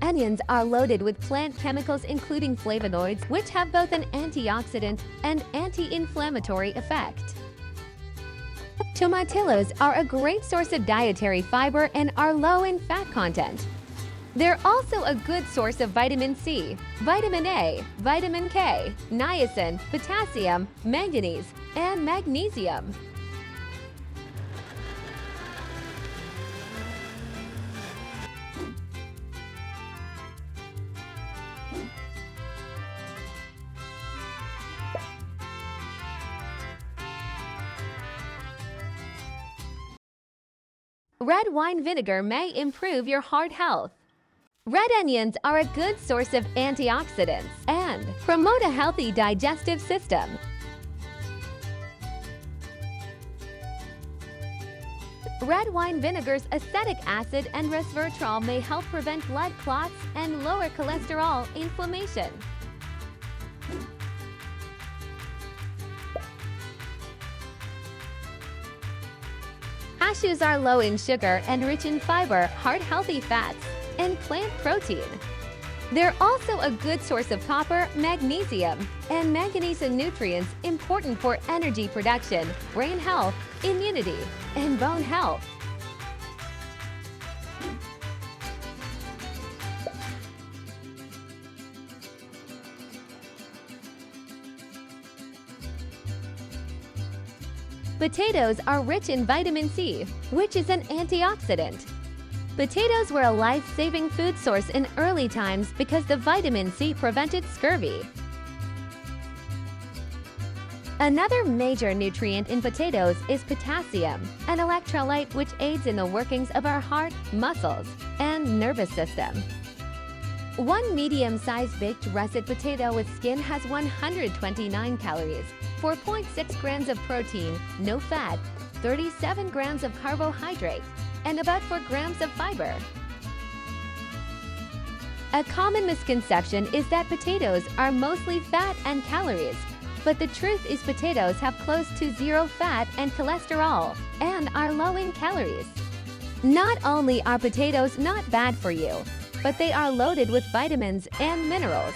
Onions are loaded with plant chemicals including flavonoids, which have both an antioxidant and anti-inflammatory effect. Tomatillos are a great source of dietary fiber and are low in fat content. They're also a good source of vitamin C, vitamin A, vitamin K, niacin, potassium, manganese, and magnesium. Red wine vinegar may improve your heart health. Red onions are a good source of antioxidants and promote a healthy digestive system. Red wine vinegar's acetic acid and resveratrol may help prevent blood clots and lower cholesterol inflammation. Cashews are low in sugar and rich in fiber, heart-healthy fats, and plant protein. They're also a good source of copper, magnesium, and manganese nutrients important for energy production, brain health, immunity, and bone health. Potatoes are rich in vitamin C, which is an antioxidant. Potatoes were a life-saving food source in early times because the vitamin C prevented scurvy. Another major nutrient in potatoes is potassium, an electrolyte which aids in the workings of our heart, muscles, and nervous system. One medium-sized baked russet potato with skin has 129 calories, 4.6 grams of protein, no fat, 37 grams of carbohydrate, and about 4 grams of fiber. A common misconception is that potatoes are mostly fat and calories, but the truth is potatoes have close to zero fat and cholesterol and are low in calories. Not only are potatoes not bad for you, but they are loaded with vitamins and minerals,